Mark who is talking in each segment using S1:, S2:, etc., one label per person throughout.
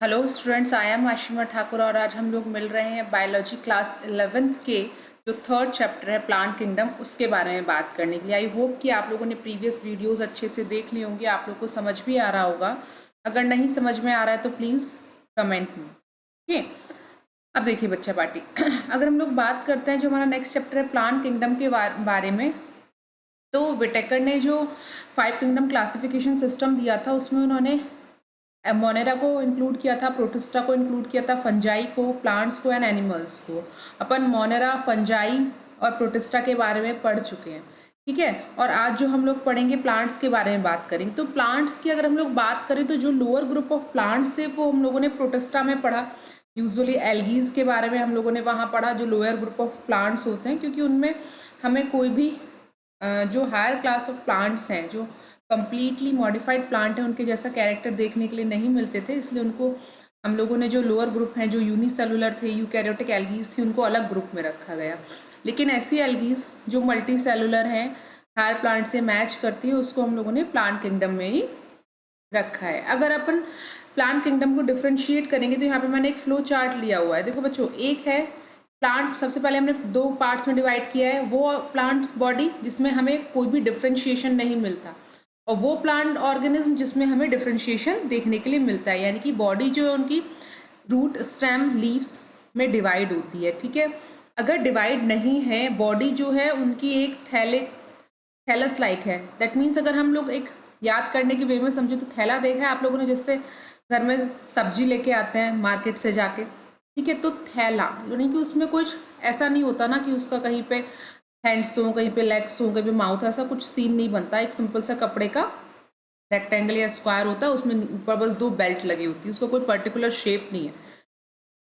S1: Hello students, I am Ashima Thakur और आज हम लोग मिल रहे हैं बायोलॉजी क्लास 11th के जो थर्ड चैप्टर है प्लांट किंगडम उसके बारे में बात करने के लिए। आई होप कि आप लोगों ने प्रीवियस वीडियोस अच्छे से देख ली होंगी, आप लोग को समझ भी आ रहा होगा। अगर नहीं समझ में आ रहा है तो प्लीज़ कमेंट में। ठीक है, अब देखिए बच्चा पार्टी अगर हम लोग बात करते हैं जो हमारा नेक्स्ट चैप्टर है प्लांट किंगडम के बारे में, तो विटेकर ने जो 5 किंगडम क्लासिफिकेशन सिस्टम दिया था उसमें उन्होंने मोनेरा को इंक्लूड किया था, प्रोटिस्टा को इंक्लूड किया था, फंजाई को, प्लांट्स को एंड एनिमल्स को। अपन मोनेरा, फंजाई और प्रोटिस्टा के बारे में पढ़ चुके हैं। ठीक है, और आज जो हम लोग पढ़ेंगे प्लांट्स के बारे में बात करेंगे। तो प्लांट्स की अगर हम लोग बात करें तो जो लोअर ग्रुप ऑफ प्लांट्स थे वो हम लोगों ने प्रोटिस्टा में पढ़ा। यूजुअली एल्गीज के बारे में हम लोगों ने वहाँ पढ़ा जो लोअर ग्रुप ऑफ प्लांट्स होते हैं, क्योंकि उनमें हमें कोई भी जो हायर क्लास ऑफ प्लांट्स हैं, जो कम्प्लीटली मॉडिफाइड प्लांट है, उनके जैसा कैरेक्टर देखने के लिए नहीं मिलते थे। इसलिए उनको हम लोगों ने जो लोअर ग्रुप हैं जो यूनिसेलुलर थे, यूकैरियोटिक एल्गीज थी, उनको अलग ग्रुप में रखा गया। लेकिन ऐसी एल्गीज जो मल्टी सेलुलर हैं, हायर प्लांट से मैच करती है, उसको हम लोगों ने प्लांट किंगडम में ही रखा है। अगर अपन प्लांट किंगडम को डिफ्रेंशिएट करेंगे तो यहाँ पे मैंने एक फ्लो चार्ट लिया हुआ है। देखो बच्चों, एक है प्लांट, सबसे पहले हमने दो पार्ट्स में डिवाइड किया है। वो प्लांट बॉडी जिसमें हमें कोई भी डिफ्रेंशिएशन नहीं मिलता, और वो प्लांट ऑर्गेनिज्म जिसमें हमें डिफ्रेंशिएशन देखने के लिए मिलता है, यानी कि बॉडी जो है उनकी रूट, स्टेम, लीव्स में डिवाइड होती है। ठीक है, अगर डिवाइड नहीं है बॉडी जो है उनकी एक थैलस लाइक है। दैट मीन्स अगर हम लोग एक याद करने की वे में समझे तो थैला देखा है आप लोगों ने, जिससे घर में सब्जी लेके आते हैं मार्केट से जाके। ठीक है, तो थैला यानी कि उसमें कुछ ऐसा नहीं होता ना कि उसका कहीं पे हैंड्स हो, कहीं पे लेग्स हो, कहीं पे माउथ, ऐसा कुछ सीन नहीं बनता। एक सिंपल सा कपड़े का रेक्टेंगल या स्क्वायर होता है, उसमें ऊपर बस दो बेल्ट लगी होती है, उसका कोई पर्टिकुलर शेप नहीं है।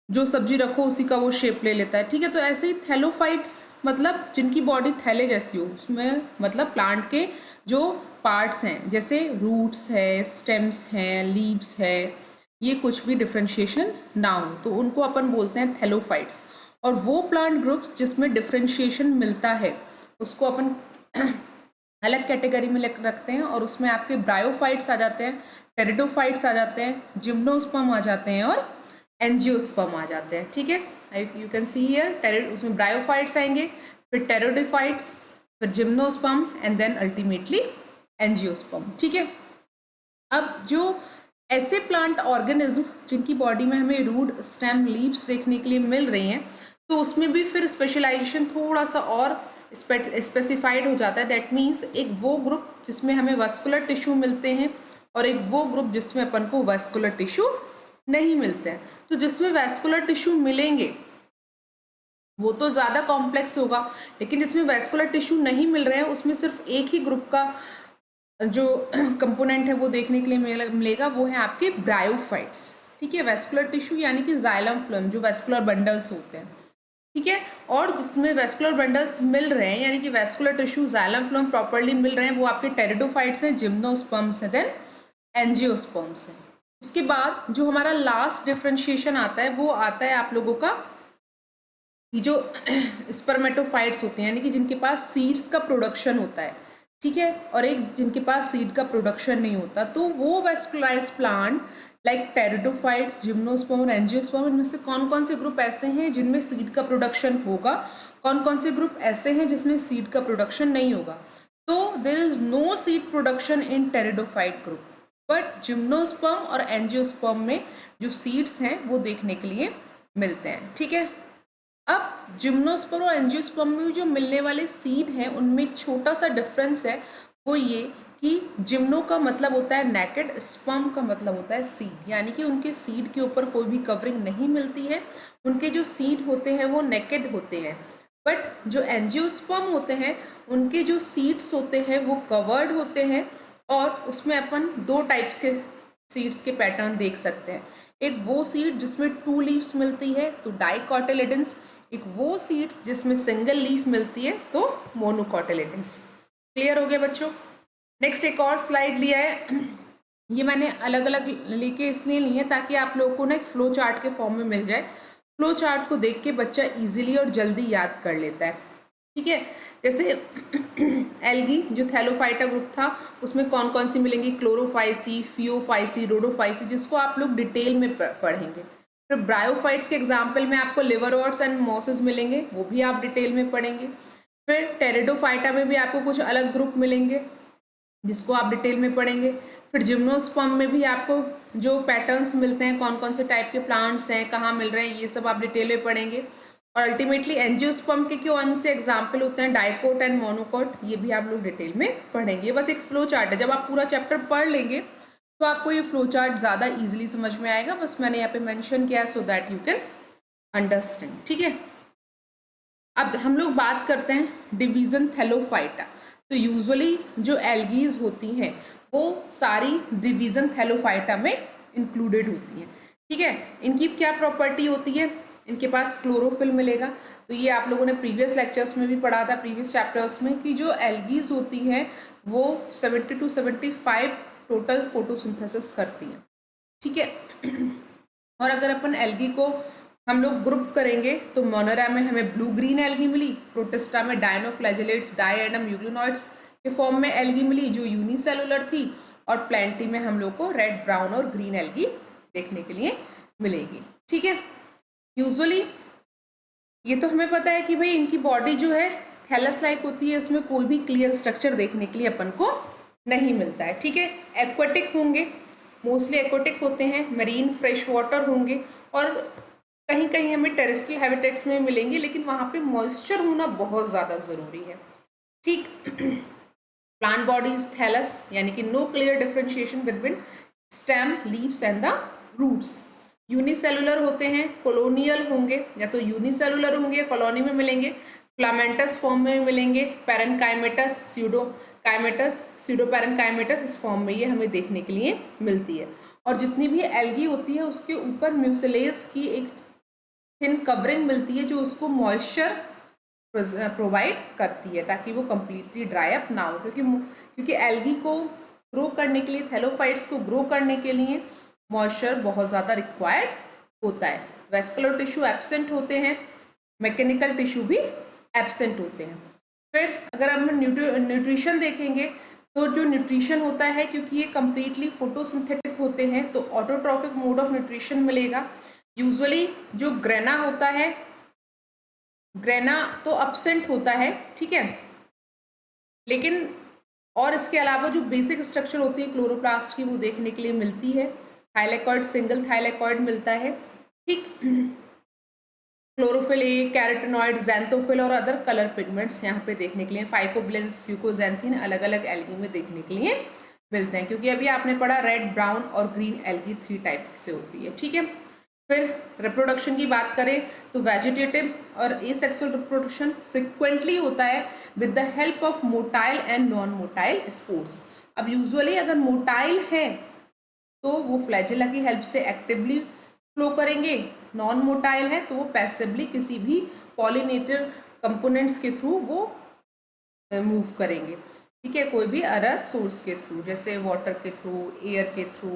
S1: जो सब्जी रखो उसी का वो शेप ले लेता है। ठीक है, तो ऐसे ही थैलोफाइट्स मतलब जिनकी बॉडी थैले जैसी हो, उसमें मतलब प्लांट के जो पार्ट्स हैं जैसे रूट्स है, स्टेम्स हैं, लीव्स है, ये कुछ भी डिफ्रेंशिएशन ना हो तो उनको अपन बोलते हैं थैलोफाइट्स। और वो प्लांट ग्रुप्स जिसमें डिफ्रेंशिएशन मिलता है उसको अपन अलग कैटेगरी में रखते हैं, और उसमें आपके ब्रायोफाइट्स आ जाते हैं, टेरिडोफाइट्स आ जाते हैं, जिम्नोस्पर्म आ जाते हैं और एंजियोस्पर्म आ जाते हैं। ठीक है, यू कैन सी हियर, उसमें ब्रायोफाइट्स आएंगे, फिर टेरिडोफाइट्स, फिर gymnosperm and then ultimately angiosperm. ठीक है, अब जो ऐसे प्लांट ऑर्गेनिज्म जिनकी बॉडी में हमें रूट, स्टेम, लीव्स देखने के लिए मिल रही हैं, तो उसमें भी फिर स्पेशलाइजेशन थोड़ा सा और स्पेसिफाइड हो जाता है। दैट मीन्स एक वो ग्रुप जिसमें हमें वस्कुलर टिश्यू मिलते हैं और एक वो ग्रुप जिसमें अपन को वस्कुलर टिश्यू नहीं मिलते हैं। तो जिसमें वैस्कुलर टिश्यू मिलेंगे वो तो ज़्यादा कॉम्प्लेक्स होगा, लेकिन जिसमें वैस्कुलर टिश्यू नहीं मिल रहे हैं उसमें सिर्फ एक ही ग्रुप का जो कंपोनेंट है वो देखने के लिए मिलेगा, वो है आपके ब्रायोफाइट्स। ठीक है, वैस्कुलर टिश्यू यानी कि जाइलम फ्लोएम, जो वैस्कुलर बंडल्स होते हैं। ठीक है, और जिसमें वैस्कुलर बंडल्स मिल रहे हैं यानी कि vascular tissue, xylem phloem properly मिल रहे हैं, वो आपके टेरिडोफाइट्स हैं, जिम्नोस्पर्म्स हैं, देन एंजियोस्पर्म्स हैं। उसके बाद जो हमारा लास्ट डिफ्रेंशिएशन आता है वो आता है आप लोगों का ये जो स्पर्मेटोफाइट्स होते हैं, यानी कि जिनके पास सीड्स का प्रोडक्शन होता है। ठीक है, और एक जिनके पास सीड का प्रोडक्शन नहीं होता। तो वो वेस्कुलाइज्ड प्लांट लाइक टेरिडोफाइट्स, जिम्नोस्पर्म और एंजियोस्पर्म, इनमें से कौन कौन से ग्रुप ऐसे हैं जिनमें सीड का प्रोडक्शन होगा, कौन कौन से ग्रुप ऐसे हैं जिसमें सीड का प्रोडक्शन नहीं होगा। तो there is no seed production in pteridophyte group, but gymnosperm और एंजियोस्पर्म में जो सीड्स हैं वो देखने के लिए मिलते हैं। ठीक है, अब जिम्नोस्पर्म और एंजियोस्पर्म में जो मिलने वाले सीड हैं उनमें एक छोटा सा डिफरेंस है, वो ये कि जिम्नो का मतलब होता है नेकेड, स्पर्म का मतलब होता है सीड, यानी कि उनके सीड के ऊपर कोई भी कवरिंग नहीं मिलती है, उनके जो सीड होते हैं वो नेकेड होते हैं। बट जो एंजियोस्पर्म होते हैं उनके जो सीड्स होते हैं वो कवर्ड होते हैं, और उसमें अपन दो टाइप्स के सीड्स के पैटर्न देख सकते हैं। एक वो सीड जिसमें 2 लीव्स मिलती है तो डाइकोटिलेडन्स, एक वो सीड्स जिसमें सिंगल लीफ मिलती है तो मोनोकोटिलेडन्स। क्लियर हो गया बच्चों? नेक्स्ट एक और स्लाइड लिया है, ये मैंने अलग अलग लेके इसलिए ली है ताकि आप लोगों को ना एक फ्लो चार्ट के फॉर्म में मिल जाए। फ्लो चार्ट को देख के बच्चा इजीली और जल्दी याद कर लेता है। ठीक है, जैसे एल्गी जो थैलोफाइटा ग्रुप था उसमें कौन कौन सी मिलेंगी, क्लोरोफाइसी, फियोफाइसी, रोडोफाइसी, जिसको आप लोग डिटेल में पढ़ेंगे। फिर ब्रायोफाइट्स के एग्जाम्पल में आपको लिवरवर्ट्स एंड मॉसेस मिलेंगे, वो भी आप डिटेल में पढ़ेंगे। फिर टेरिडोफाइटा में भी आपको कुछ अलग ग्रुप मिलेंगे जिसको आप डिटेल में पढ़ेंगे। फिर जिम्नोस्पर्म में भी आपको जो पैटर्न्स मिलते हैं, कौन कौन से टाइप के प्लांट्स हैं, कहाँ मिल रहे हैं, ये सब आप डिटेल में पढ़ेंगे। और अल्टीमेटली एंजियोस्पर्म के कौन से एग्जाम्पल होते हैं, डाइकोट एंड मोनोकोट, ये भी आप लोग डिटेल में पढ़ेंगे। बस एक फ्लो चार्ट है, जब आप पूरा चैप्टर पढ़ लेंगे तो आपको ये फ्लो चार्ट ज़्यादा ईजिली समझ में आएगा। बस मैंने यहाँ पे मेंशन किया so that you can understand, ठीक है। अब हम लोग बात करते हैं डिवीजन थैलोफाइटा। तो यूजुअली जो एल्गीज होती हैं वो सारी डिवीजन थैलोफाइटा में इंक्लूडेड होती हैं, ठीक है। इनकी क्या प्रॉपर्टी होती है, इनके पास क्लोरोफिल मिलेगा। तो ये आप लोगों ने प्रीवियस लेक्चर्स में भी पढ़ा था, प्रीवियस चैप्टर्स में, कि जो एल्गीज होती हैं वो 70 to 75 टोटल फोटोसिंथेसिस करती हैं, ठीक है। और अगर अपन एल्गी को हम लोग ग्रुप करेंगे तो मोनेरा में हमें ब्लू ग्रीन एल्गी मिली, प्रोटिस्टा में डायनोफ्लैजेलेट्स डायएडम यूग्लिनॉइड्स के फॉर्म में एल्गी मिली जो यूनिसेलुलर थी, और प्लेंटी में हम लोग को रेड, ब्राउन और ग्रीन एल्गी देखने के लिए मिलेगी, ठीक है। यूजुअली ये तो हमें पता है कि भाई इनकी बॉडी जो है थैलस लाइक होती है, इसमें कोई भी क्लियर स्ट्रक्चर देखने के लिए अपन को नहीं मिलता है, ठीक है। एक्वेटिक होंगे, मोस्टली एक्वेटिक होते हैं, मरीन फ्रेश वाटर होंगे, और कहीं कहीं हमें टेरेस्ट्रियल हैबिटेट्स में मिलेंगे, लेकिन वहाँ पे मॉइस्चर होना बहुत ज़्यादा ज़रूरी है, ठीक। प्लांट बॉडीज थैलस, यानी कि no clear differentiation between stem, leaves and the roots. Unicellular होते हैं, कॉलोनियल होंगे, या तो यूनिसेलुलर होंगे, कॉलोनी में मिलेंगे, फिलामेंटस फॉर्म में मिलेंगे, पैरेनकाइमेटस, स्यूडोकाइमेटस, स्यूडोपैरेनकाइमेटस, इस फॉर्म में ये हमें देखने के लिए मिलती है। और जितनी भी एल्गी होती है उसके ऊपर म्यूसिलेज की एक थिन कवरिंग मिलती है जो उसको मॉइस्चर प्रोवाइड करती है ताकि वो कम्प्लीटली ड्राई अप ना हो, क्योंकि एल्गी को ग्रो करने के लिए, थैलोफाइट्स को ग्रो करने के लिए मॉइस्चर बहुत ज़्यादा रिक्वायर्ड होता है। वेस्कुलर टिश्यू एब्सेंट होते हैं, मैकेनिकल टिश्यू भी एब्सेंट होते हैं। फिर अगर हम न्यूट्रिशन देखेंगे तो जो न्यूट्रिशन होता है, क्योंकि ये कम्प्लीटली फोटोसिंथेटिक होते हैं, तो ऑटोट्रॉफिक मोड ऑफ न्यूट्रिशन मिलेगा। यूजुअली जो ग्रेना होता है, ग्रेना तो एब्सेंट होता है, ठीक है, लेकिन और इसके अलावा जो बेसिक स्ट्रक्चर होती है क्लोरोप्लास्ट की वो देखने के लिए मिलती है। थाइलेकॉइड, सिंगल थाइलेकॉइड मिलता है, ठीक। क्लोरोफिल ए, कैरोटिनॉइड, ज़ैंथोफिल और अदर कलर पिगमेंट्स यहाँ पे देखने के लिए, फाइकोब्लेंस, फ्यूकोजैंथीन अलग अलग एल्गी में देखने के लिए मिलते हैं, क्योंकि अभी आपने पढ़ा रेड, ब्राउन और ग्रीन एल्गी 3 टाइप से होती है, ठीक है। फिर रिप्रोडक्शन की बात करें तो वेजिटेटिव और एसेक्सुअल रिप्रोडक्शन फ्रिक्वेंटली होता है with the help of motile and non motile spores. अब यूजुअली अगर मोटाइल है तो वो फ्लैजिला की हेल्प से एक्टिवली फ्लो करेंगे, नॉन मोटाइल है तो वो पैसिवली किसी भी पॉलिनेटर कंपोनेंट्स के थ्रू वो मूव करेंगे, ठीक है, कोई भी अदर सोर्स के थ्रू, जैसे वाटर के थ्रू, एयर के थ्रू,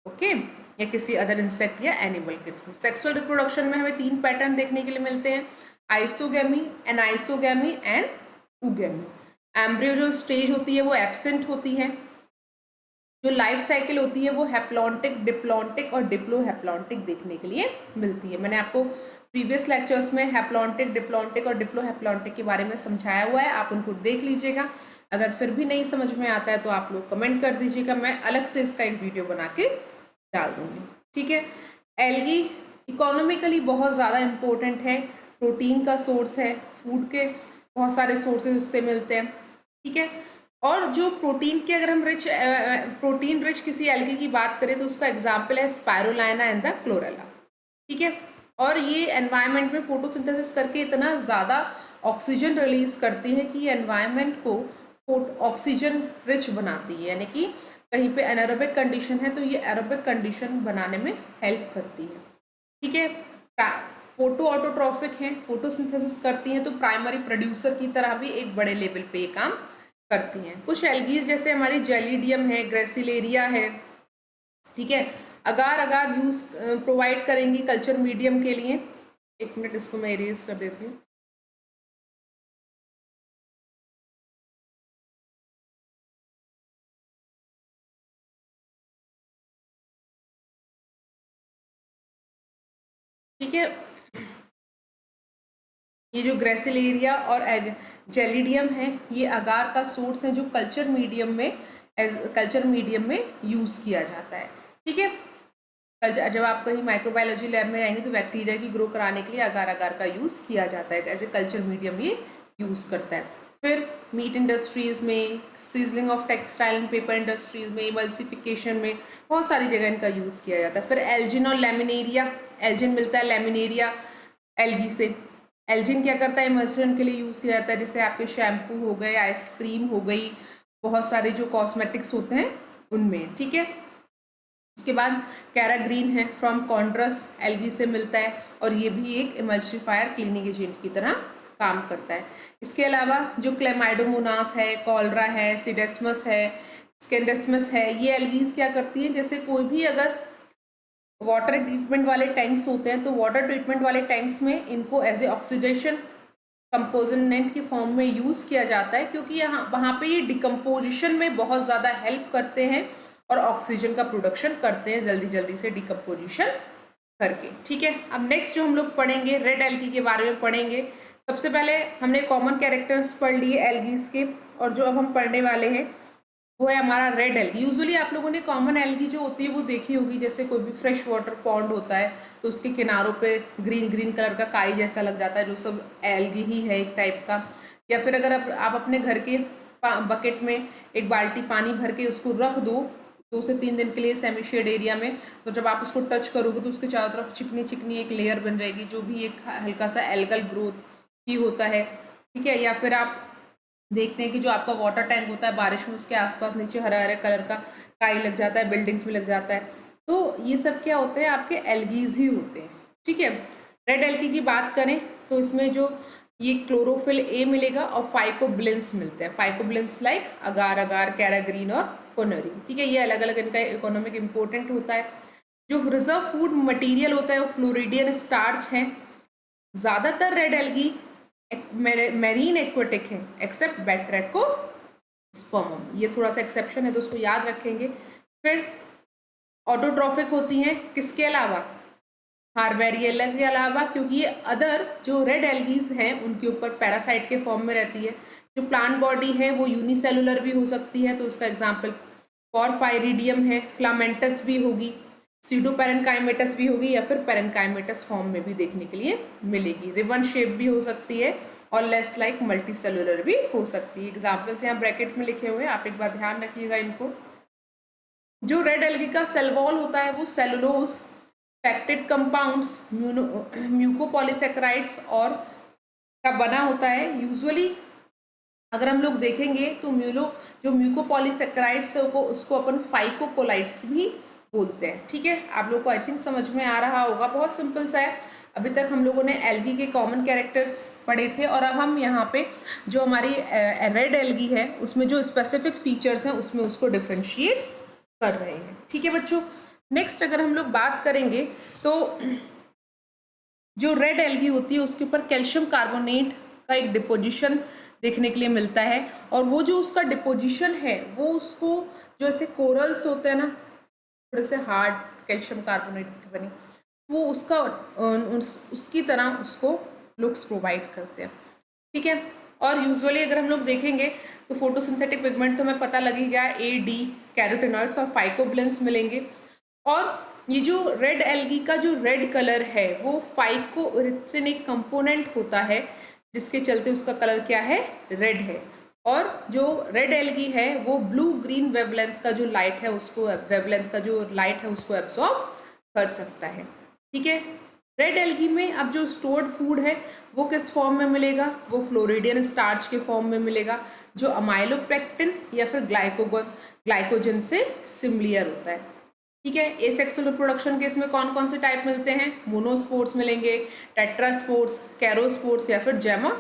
S1: ओके, या किसी अदर इंसेक्ट या एनिमल के थ्रू। सेक्सुअल रिप्रोडक्शन में हमें 3 पैटर्न देखने के लिए मिलते हैं, isogamy, anisogamy and oogamy. Embryo जो स्टेज होती है वो एब्सेंट होती है। जो लाइफ साइकिल होती है वो हैप्लॉन्टिक, डिप्लॉन्टिक और डिप्लोहैप्लॉन्टिक देखने के लिए मिलती है। मैंने आपको प्रीवियस लेक्चर्स में हैप्लॉन्टिक, डिप्लॉन्टिक और डिप्लोहैप्लॉन्टिक के बारे में समझाया हुआ है, आप उनको देख लीजिएगा। अगर फिर भी नहीं समझ में आता है तो आप लोग कमेंट कर दीजिएगा, मैं अलग से इसका एक वीडियो बना के डाल दूँगी, ठीक है। एल्गी इकोनॉमिकली बहुत ज़्यादा इम्पोर्टेंट है, प्रोटीन का सोर्स है, फूड के बहुत सारे सोर्सेज इससे मिलते हैं, ठीक है। और जो प्रोटीन के, अगर हम प्रोटीन रिच किसी एल्गी की बात करें तो उसका एग्जाम्पल है स्पायरोलाइना एंड द क्लोरेला, ठीक है। और ये एनवायरनमेंट में फोटोसिंथेसिस करके इतना ज़्यादा ऑक्सीजन रिलीज करती है कि ये एनवायरनमेंट को ऑक्सीजन रिच बनाती है, यानी कि कहीं पे एनारोबिक कंडीशन है तो ये एरोबिक कंडीशन बनाने में हेल्प करती है, ठीक है। फोटो ऑटोट्रॉफिक हैं, फोटोसिंथेसिस करती हैं, तो प्राइमरी प्रोड्यूसर की तरह भी एक बड़े लेवल पे ये काम करती हैं। कुछ एल्गीज जैसे हमारी जेलिडियम है, ग्रेसिलेरिया है, ठीक है, अगार अगार यूज प्रोवाइड करेंगी कल्चर मीडियम के लिए। एक मिनट, इसको मैं इरेज कर देती हूँ। ठीक है। ये जो ग्रेसिलेरिया और जेलिडियम है ये अगार का सोर्स है जो कल्चर मीडियम में यूज़ किया जाता है। ठीक है, जब आप कहीं माइक्रोबायोलॉजी लैब में आएंगे तो बैक्टीरिया की ग्रो कराने के लिए अगार अगार का यूज़ किया जाता है, एज ए कल्चर मीडियम ये यूज़ करता है। फिर मीट इंडस्ट्रीज़ में, sizzling of textile and paper industries में, इमल्सिफिकेशन में, बहुत सारी जगह इनका यूज़ किया जाता है। फिर एल्जिन और लेमिनेरिया, एल्जिन मिलता है लेमिनेरिया एल्गी से। एल्जिन क्या करता है, इमल्सन के लिए यूज़ किया जाता है, जैसे आपके शैम्पू हो गए, आइसक्रीम हो गई, बहुत सारे जो कॉस्मेटिक्स होते हैं उनमें। ठीक है, उसके बाद कैराग्रीन है, फ्रॉम कॉन्ड्रस एल्गी से मिलता है और ये भी एक इमल्सिफायर क्लीनिंग एजेंट की तरह काम करता है। इसके अलावा जो क्लेमाइडोमोनास है, कॉलरा है, सिडेस्मस है, स्केंडेस्मस है, ये एल्गीज क्या करती हैं, जैसे कोई भी अगर वाटर ट्रीटमेंट वाले टैंक्स होते हैं तो वाटर ट्रीटमेंट वाले टैंक्स में इनको एज ए ऑक्सीडेशन कंपोजिनेंट की फॉर्म में यूज़ किया जाता है, क्योंकि यहाँ वहाँ पे ये डिकम्पोजिशन में बहुत ज़्यादा हेल्प करते हैं और ऑक्सीजन का प्रोडक्शन करते हैं जल्दी जल्दी से डिकम्पोजिशन करके। ठीक है, अब नेक्स्ट जो हम लोग पढ़ेंगे रेड एल्गी के बारे में पढ़ेंगे। सबसे पहले हमने कॉमन कैरेक्टर्स पढ़ लिए एल्गीज के, और जो अब हम पढ़ने वाले हैं वो है हमारा रेड एल्गी। यूजुअली आप लोगों ने कॉमन एल्गी जो होती है वो देखी होगी, जैसे कोई भी फ्रेश वाटर पॉन्ड होता है तो उसके किनारों पे ग्रीन ग्रीन कलर का काई जैसा लग जाता है, जो सब एल्गी ही है एक टाइप का। या फिर अगर आप अपने घर के बकेट में एक बाल्टी पानी भर के उसको रख दो 2 से 3 दिन के लिए सेमी शेड एरिया में, तो जब आप उसको टच करोगे तो उसके चारों तरफ चिकनी चिकनी एक लेयर बन जाएगी, जो भी एक हल्का सा एल्गल ग्रोथ ही होता है। ठीक है, या फिर आप देखते हैं कि जो आपका वाटर टैंक होता है बारिश में, उसके आसपास नीचे हरे हरे कलर का काई लग जाता है, बिल्डिंग्स में लग जाता है, तो ये सब क्या होते हैं, आपके एल्गीज ही होते हैं। ठीक है, रेड एल्गी की बात करें तो इसमें जो ये क्लोरोफिल ए मिलेगा और फाइकोब्लिन्स मिलते हैं। फाइकोब्लिन्स लाइक अगार अगार, कैराग्रीन और फोनरी। ठीक है, ये अलग अलग इनका इकोनॉमिक इम्पोर्टेंट होता है। जो रिजर्व फूड मटेरियल होता है वो फ्लोरिडियन स्टार्च है। ज़्यादातर रेड एल्गी मेरीन एक्वेटिक है एक्सेप्ट बैट्रैको स्पर्मम, ये थोड़ा सा एक्सेप्शन है तो उसको याद रखेंगे। फिर ऑटोट्रॉफिक होती हैं किसके अलावा, हार्बेरियला के अलावा, क्योंकि ये अदर जो रेड एल्गीज हैं उनके ऊपर पैरासाइट के फॉर्म में रहती है। जो प्लांट बॉडी है वो यूनिसेलुलर भी हो सकती है, तो उसका एग्जाम्पल पॉरफायरिडियम है, फ्लामेंटस भी होगी, सीडोपेरेन्काइमेटस भी होगी, या फिर पेरेन्काइमेटस फॉर्म में भी देखने के लिए मिलेगी। रिबन शेप भी हो सकती है और लेस लाइक मल्टी सेलुलर भी हो सकती है। एग्जाम्पल्स यहाँ ब्रैकेट में लिखे हुए हैं, आप एक बार ध्यान रखिएगा इनको। जो रेड एल्गी का सेल वॉल होता है वो सेलुलोज, फैक्टेड कंपाउंड्स, म्यूकोपॉलीसेकेराइड्स और का बना होता है। यूजुअली अगर हम लोग देखेंगे तो जो म्यूकोपॉलीसेकेराइड्स है उसको अपन फाइकोकोलाइट्स भी बोलते हैं। ठीक है, आप लोग को आई थिंक समझ में आ रहा होगा, बहुत सिंपल सा है। अभी तक हम लोगों ने एल्गी के कॉमन कैरेक्टर्स पढ़े थे और अब हम यहाँ पे जो हमारी रेड एल्गी है उसमें जो स्पेसिफिक फीचर्स हैं उसमें उसको डिफ्रेंशिएट कर रहे हैं। ठीक है बच्चों, नेक्स्ट अगर हम लोग बात करेंगे तो जो रेड एल्गी होती है उसके ऊपर कैल्शियम कार्बोनेट का एक डिपोजिशन देखने के लिए मिलता है, और वो जो उसका डिपोजिशन है वो उसको जो ऐसे कोरल्स होते हैं ना थोड़े से हार्ड कैल्शियम कार्बोनेट की बनी, वो उसकी तरह उसको लुक्स प्रोवाइड करते हैं। ठीक है, और यूजुअली अगर हम लोग देखेंगे तो फोटोसिंथेटिक पिगमेंट तो हमें पता लग ही गया, ए डी कैरोटेनॉइड्स और फाइकोब्लिन्स मिलेंगे। और ये जो रेड एल्गी का जो रेड कलर है वो फाइकोइरिथ्रिन एक कंपोनेंट होता है, जिसके चलते उसका कलर क्या है, रेड है। और जो रेड एल्गी है वो ब्लू ग्रीन वेवलेंथ का जो लाइट है उसको एब्जॉर्ब कर सकता है। ठीक है, रेड एल्गी में अब जो स्टोर्ड फूड है वो किस फॉर्म में मिलेगा, वो फ्लोरिडियन स्टार्च के फॉर्म में मिलेगा, जो अमाइलोपेक्टिन या फिर ग्लाइकोजन से सिमिलर होता है। ठीक है, एसेक्सुअल रिप्रोडक्शन के इसमें कौन कौन से टाइप मिलते हैं, मोनोस्पोर्स मिलेंगे, टेट्रास्पोर्स, कैरोस्पोर्स या फिर जैमा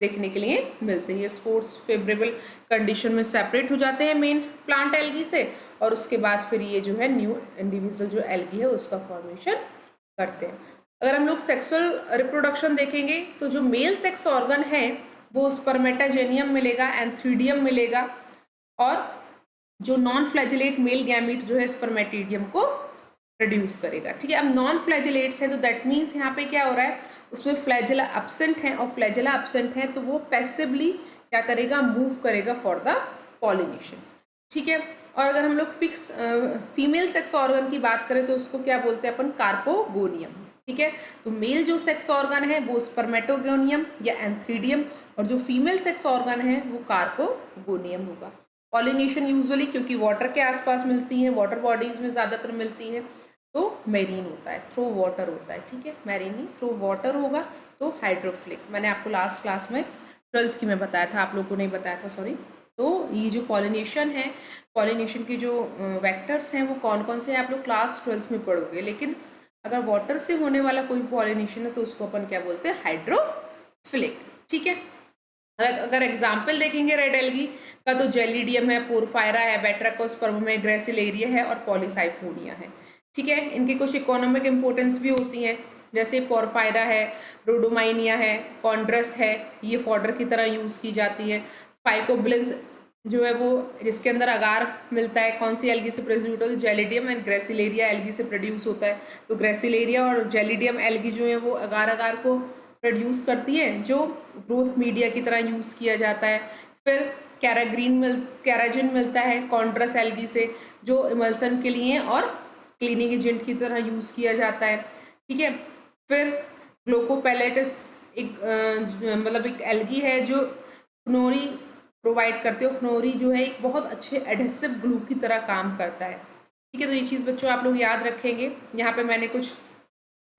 S1: देखने के लिए मिलते हैं। ये स्पोर्स फेवरेबल कंडीशन में सेपरेट हो जाते हैं मेन प्लांट एल्गी से, और उसके बाद फिर ये जो है न्यू इंडिविजुअल जो एल्गी है उसका फॉर्मेशन करते हैं। अगर हम लोग सेक्सुअल रिप्रोडक्शन देखेंगे तो जो मेल सेक्स ऑर्गन है वो स्पर्मेटाजेनियम मिलेगा, एंथ्रीडियम मिलेगा, और जो नॉन फ्लैजिलेट मेल गैमीट जो है स्पर्मेटिडियम को प्रोड्यूस करेगा। ठीक है, अब नॉन फ्लैजिलेट्स हैं तो दैट मीन्स यहाँ पे क्या हो रहा है, उसमें फ्लैजिला एब्सेंट है, और फ्लैजिला एब्सेंट है तो वो पैसिवली क्या करेगा, मूव करेगा फॉर द पॉलिनेशन। ठीक है, और अगर हम लोग फिक्स फीमेल सेक्स ऑर्गन की बात करें तो उसको क्या बोलते हैं अपन, कार्पोगोनियम। ठीक है, तो मेल जो सेक्स ऑर्गन है वो स्पर्मेटोगोनियम या एंथ्रीडियम, और जो फीमेल सेक्स ऑर्गन है वो कार्पोगोनियम होगा। पॉलिनेशन यूजुअली क्योंकि वाटर के आसपास मिलती हैं, वाटर बॉडीज में ज़्यादातर मिलती हैं, तो मैरीन होता है, थ्रू वाटर होता है। ठीक है, मैरीन ही थ्रू वाटर होगा तो हाइड्रोफ्लिक, मैंने आपको लास्ट क्लास में 12th की में बताया था, आप लोगों को नहीं बताया था, सॉरी। तो ये जो पॉलिनेशन है, पॉलिनेशन के जो वेक्टर्स हैं वो कौन कौन से हैं आप लोग क्लास 12th में पढ़ोगे, लेकिन अगर वाटर से होने वाला कोई पॉलिनेशन है तो उसको अपन क्या बोलते हैं, हाइड्रोफिलिक। ठीक है, अगर एग्जाम्पल देखेंगे रेड एल्गी का तो जेलिडियम है, पोरफायरा है, बैट्राकोस्पर्म है, ग्रेसिलेरिया है और पॉलीसाइफोनिया है। ठीक है, इनकी कुछ इकोनॉमिक इम्पोर्टेंस भी होती है, जैसे पोरफायरा है, रोडोमाइनिया है, कॉन्ड्रस है, ये फॉडर की तरह यूज़ की जाती है। फाइकोबिलेंस जो है वो जिसके अंदर अगार मिलता है, कौन सी एल्गी से प्रोड्यूस होता है, जेलिडियम एंड ग्रेसिलेरिया एल्गी से प्रोड्यूस होता है। तो ग्रेसिलेरिया और जेलिडियम एल्गी जो है वो अगार अगार को प्रोड्यूस करती है, जो ग्रोथ मीडिया की तरह यूज़ किया जाता है। फिर कैराजिन मिलता है कॉन्ड्रस एल्गी से, जो इमल्सन के लिए और क्लीनिंग एजेंट की तरह यूज़ किया जाता है। ठीक है, फिर ग्लोकोपेलेटिस मतलब एक एल्गी है जो फ्नोरी प्रोवाइड करते हो। फ्नोरी जो है एक बहुत अच्छे एडहेसिव ग्लू की तरह काम करता है। ठीक है, तो ये चीज़ बच्चों आप लोग याद रखेंगे। यहाँ पे मैंने कुछ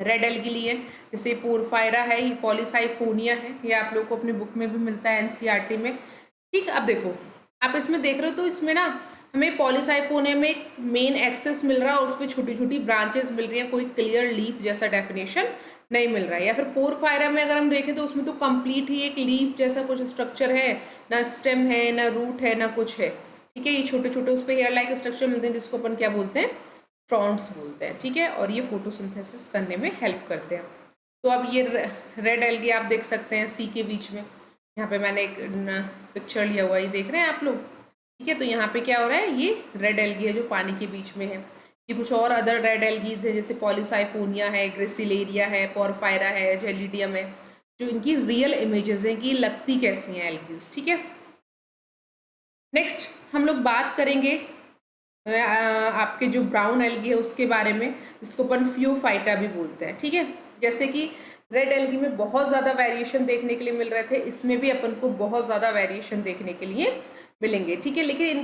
S1: रेड एल्गी लिए, जैसे पोरफायरा है, ये पॉलीसाइफोनिया है, ये आप लोग को अपनी बुक में भी मिलता है एनसीईआरटी में। ठीक, अब देखो आप इसमें देख रहे हो तो इसमें ना हमें पॉलीसाइफोनिया में एक मेन एक्सेस मिल रहा है और उस पर छोटी छोटी ब्रांचेस मिल रही हैं, कोई क्लियर लीफ जैसा डेफिनेशन नहीं मिल रहा है। या फिर पोरफायरा में अगर हम देखें तो उसमें तो कंप्लीट ही एक लीफ जैसा कुछ स्ट्रक्चर है, ना स्टेम है, ना रूट है, ना कुछ है। ठीक है, ये छोटे छोटे उस पर हेयर लाइक स्ट्रक्चर मिलते हैं जिसको अपन क्या बोलते हैं, फ्रॉन्ट्स बोलते हैं। ठीक है, और ये फोटोसिंथेसिस करने में हेल्प करते हैं। तो अब ये रेड एल्गी आप देख सकते हैं सी के बीच में, यहाँ पे मैंने एक पिक्चर लिया हुआ है, ये देख रहे हैं आप लोग। ठीक है, तो यहाँ पे क्या हो रहा है, ये रेड एल्गी है जो पानी के बीच में है। ये कुछ और अदर रेड एल्गीज है, जैसे पॉलीसाइफोनिया है, ग्रेसिलेरिया है, पोरफायरा है, जेलिडियम है, जो इनकी रियल इमेजेस हैं कि लगती कैसी हैं एल्गीज। ठीक है, नेक्स्ट हम लोग बात करेंगे आपके जो ब्राउन एल्गी है उसके बारे में, जिसको अपन फ्यूफाइटा भी बोलते हैं। ठीक है, जैसे कि रेड एल्गी में बहुत ज़्यादा वेरिएशन देखने के लिए मिल रहे थे, इसमें भी अपन को बहुत ज़्यादा वेरिएशन देखने के लिए मिलेंगे। ठीक है, लेकिन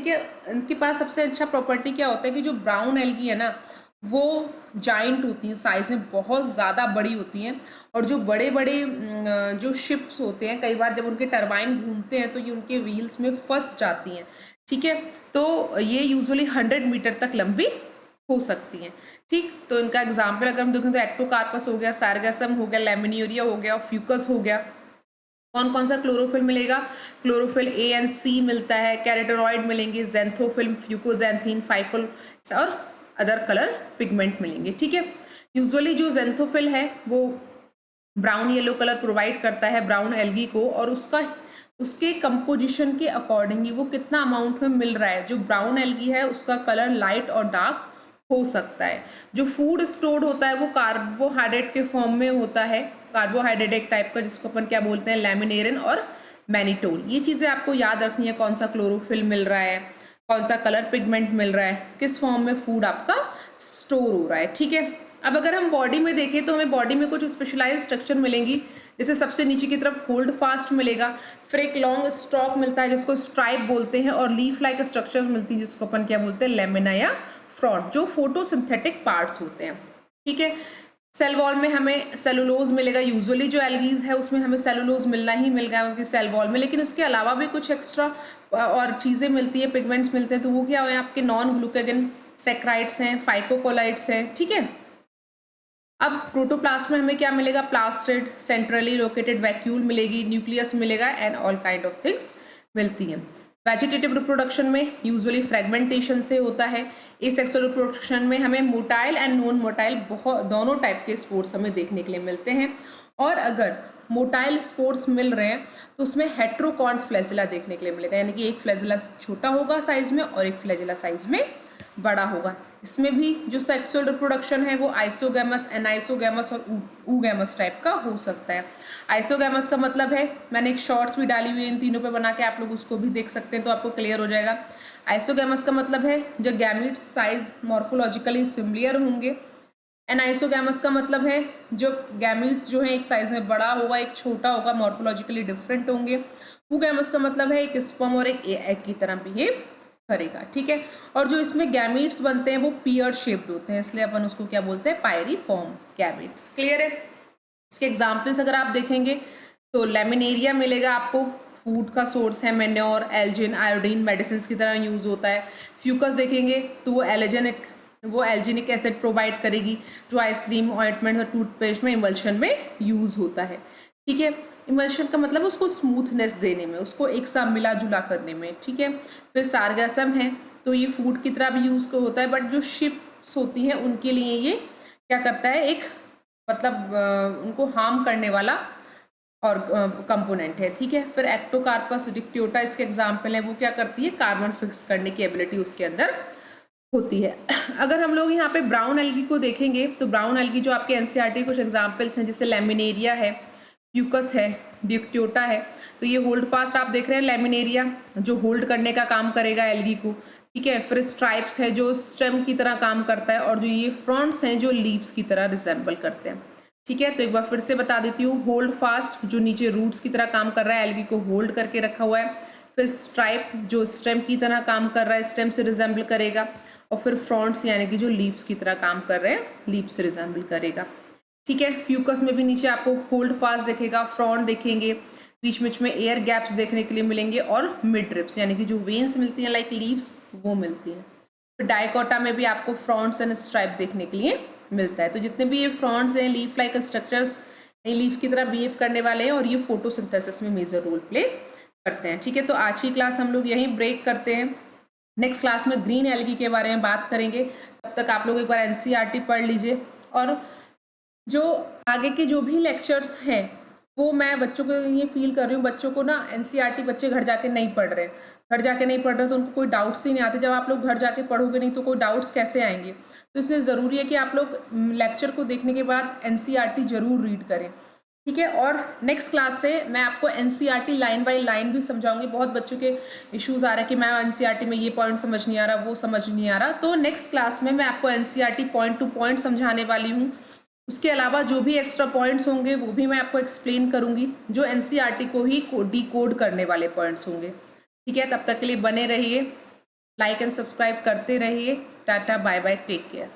S1: इनके पास सबसे अच्छा प्रॉपर्टी क्या होता है कि जो ब्राउन एल्गी है ना वो जाइंट होती हैं, साइज में बहुत ज़्यादा बड़ी होती हैं, और जो बड़े बड़े जो शिप्स होते हैं, कई बार जब उनके टरबाइन घूमते हैं तो ये उनके व्हील्स में फंस जाती हैं। ठीक है, तो ये यूजुअली 100 मीटर तक लंबी हो सकती हैं। ठीक, तो इनका एग्जाम्पल अगर हम देखें तो एक्टोकार्पस हो गया, सार्गेसम हो गया, लेमिनियोरिया हो गया, फ्यूकस हो गया। कौन कौन सा क्लोरोफिल मिलेगा, क्लोरोफिल ए एंड सी मिलता है, कैरेटोरॉइड मिलेंगे, जेंथोफिल्म, फ्यूकोजेंथीन, फाइकोल और अदर कलर पिगमेंट मिलेंगे। ठीक है, यूजुअली जो जेंथोफिल है वो ब्राउन येलो कलर प्रोवाइड करता है ब्राउन एल्गी को, और उसके कंपोजिशन के अकॉर्डिंग ही वो कितना अमाउंट में मिल रहा है। जो ब्राउन एल्गी है उसका कलर लाइट और डार्क हो सकता है। जो फूड स्टोर्ड होता है वो कार्बोहाइड्रेट के फॉर्म में होता है, कार्बोहाइड्रेट एक टाइप का, जिसको अपन क्या बोलते हैं, लैमिनेरिन और मैनिटोल। ये चीज़ें आपको याद रखनी है, कौन सा क्लोरोफिल मिल रहा है, कौन सा कलर पिगमेंट मिल रहा है, किस फॉर्म में फूड आपका स्टोर हो रहा है। ठीक है, अब अगर हम बॉडी में देखें तो हमें बॉडी में कुछ स्पेशलाइज स्ट्रक्चर मिलेंगी, जैसे सबसे नीचे की तरफ होल्ड फास्ट मिलेगा, फिर एक लॉन्ग स्टॉक मिलता है जिसको स्ट्राइप बोलते हैं, और लीफ लाइक स्ट्रक्चर्स मिलती हैं जिसको अपन क्या बोलते हैं, लेमिना या फ्रॉड, जो फोटोसिंथेटिक पार्ट्स होते हैं। ठीक है, सेल वॉल में हमें सेलुलोज मिलेगा, यूजुअली जो एल्गीज है उसमें हमें सेलुलोज मिलना ही मिल गया उसकी सेल वॉल में, लेकिन उसके अलावा भी कुछ एक्स्ट्रा और चीज़ें मिलती है, पिगमेंट्स मिलते हैं, तो वो क्या है, आपके नॉन ग्लूकोगेन सैक्राइड्स हैं, फाइकोकोलाइड्स हैं। ठीक है, अब प्रोटोप्लास्ट में हमें क्या मिलेगा, प्लास्टिड, सेंट्रली लोकेटेड वैक्यूल मिलेगी, न्यूक्लियस मिलेगा, and all kind of things मिलती हैं। वेजिटेटिव रिप्रोडक्शन में यूजुअली फ्रेगमेंटेशन से होता है। एसेक्सुअल रिप्रोडक्शन में हमें मोटाइल एंड नॉन मोटाइल दोनों टाइप के स्पोर्ट्स हमें देखने के लिए मिलते हैं, और अगर मोटाइल स्पोर्ट्स मिल रहे हैं तो उसमें हेट्रोकॉन्ट फ्लैजिला देखने के लिए मिलेगा, यानी कि एक फ्लैजिला छोटा होगा साइज में और एक फ्लैजिला साइज में बड़ा होगा। इसमें भी जो सेक्सुअल रिप्रोडक्शन है वो आइसोगैमस, एनाइसोगैमस और ऊगैमस टाइप का हो सकता है। आइसोगैमस का मतलब है, मैंने एक शॉर्ट्स भी डाली हुई है इन तीनों पे बना के, आप लोग उसको भी देख सकते हैं तो आपको क्लियर हो जाएगा। आइसोगैमस का मतलब है जब गैमीट्स साइज मॉर्फोलॉजिकली सिमिलर होंगे। एनाइसोगैमस का मतलब है जब गैमीट्स जो है एक साइज में बड़ा होगा, एक छोटा होगा, मॉर्फोलॉजिकली डिफरेंट होंगे। ऊगैमस का मतलब है एक स्पर्म और एक एग की तरह बिहेव करेगा, ठीक है। और जो इसमें गैमीट्स बनते हैं वो पियर शेप्ड होते हैं, इसलिए अपन उसको क्या बोलते हैं, पायरीफॉर्म गैमीट्स। क्लियर है। इसके एग्जाम्पल्स अगर आप देखेंगे तो लेमिनेरिया मिलेगा आपको, फूड का सोर्स है, मेन्योर, एल्जिन, आयोडीन, मेडिसिन की तरह यूज होता है। फ्यूकस देखेंगे तो वो एल्जिनिक एसिड प्रोवाइड करेगी जो आइसक्रीम, ऑइंटमेंट और टूथपेस्ट में इमल्शन में यूज होता है, ठीक है। इमल्शन का मतलब उसको स्मूथनेस देने में, उसको एक साथ मिला जुला करने में, ठीक है। फिर सार्गासम है तो ये फूड की तरह भी यूज होता है, बट जो शिप्स होती हैं उनके लिए ये क्या करता है, एक मतलब उनको हार्म करने वाला और कंपोनेंट है, ठीक है। फिर एक्टोकार्पस डिक्टियोटा इसके एग्जाम्पल है, वो क्या करती है, कार्बन फिक्स करने की एबिलिटी उसके अंदर होती है। अगर हम लोग यहाँ पे ब्राउन एल्गी को देखेंगे तो ब्राउन एल्गी जो आपके एनसीईआरटी कुछ एग्जाम्पल्स हैं, जैसे लेमिनेरिया है, प्यूकस है, डिक्टियोटा है, तो ये होल्ड फास्ट आप देख रहे हैं, लेमिनेरिया जो होल्ड करने का काम करेगा एल्गी को, ठीक है। फिर स्ट्राइप्स है जो स्टेम की तरह काम करता है, और जो ये फ्रंट्स हैं जो लीव्स की तरह रिजेंबल करते हैं, ठीक है। तो एक बार फिर से बता देती हूँ, होल्ड फास्ट जो नीचे रूट्स की तरह काम कर रहा है, एल्गी को होल्ड करके रखा हुआ है। फिर स्ट्राइप जो स्टेम की तरह काम कर रहा है, स्टेम से रिजेंबल करेगा। और फिर फ्रंट्स यानी कि जो लीव्स की तरह काम कर रहे हैं, लीव्स से रिजेंबल करेगा, ठीक है। फ्यूकस में भी नीचे आपको होल्ड फास्ट देखेगा, फ्रंट देखेंगे, बीच बीच में एयर गैप्स देखने के लिए मिलेंगे, और मिड रिप्स यानी कि जो वेन्स मिलती हैं लाइक लीव्स वो मिलती हैं। फिर डाइकोटा में भी आपको फ्रंट्स एंड स्ट्राइप देखने के लिए मिलता है। तो जितने भी ये फ्रंट्स हैं, लीफ लाइक स्ट्रक्चर्स लीफ की तरह बिहेव करने वाले हैं, और ये फोटोसिंथेसिस में मेजर रोल प्ले करते हैं, ठीक है। तो आज की क्लास हम लोग यहीं ब्रेक करते हैं, नेक्स्ट क्लास में ग्रीन एल्गी के बारे में बात करेंगे। तब तक आप लोग एक बार एनसीईआरटी पढ़ लीजिए, और जो आगे के जो भी लेक्चर्स हैं वो मैं बच्चों के लिए फील कर रही हूँ। बच्चों को ना एनसीईआरटी बच्चे घर जाके नहीं पढ़ रहे, तो उनको कोई डाउट्स ही नहीं आते। जब आप लोग घर जाके पढ़ोगे नहीं तो कोई डाउट्स कैसे आएंगे। तो इसलिए ज़रूरी है कि आप लोग लेक्चर को देखने के बाद एनसीईआरटी जरूर रीड करें, ठीक है। और नेक्स्ट क्लास से मैं आपको एनसीईआरटी लाइन बाय लाइन भी समझाऊंगी। बहुत बच्चों के इश्यूज आ रहे हैं कि मैं एनसीईआरटी में ये पॉइंट समझ नहीं आ रहा, वो समझ नहीं आ रहा, तो नेक्स्ट क्लास में मैं आपको एनसीईआरटी पॉइंट टू पॉइंट समझाने वाली हूँ। उसके अलावा जो भी एक्स्ट्रा पॉइंट्स होंगे वो भी मैं आपको एक्सप्लेन करूंगी, जो एनसीईआरटी को ही डिकोड करने वाले पॉइंट्स होंगे, ठीक है। तब तक के लिए बने रहिए, लाइक एंड सब्सक्राइब करते रहिए। Ta ta bye bye, take care.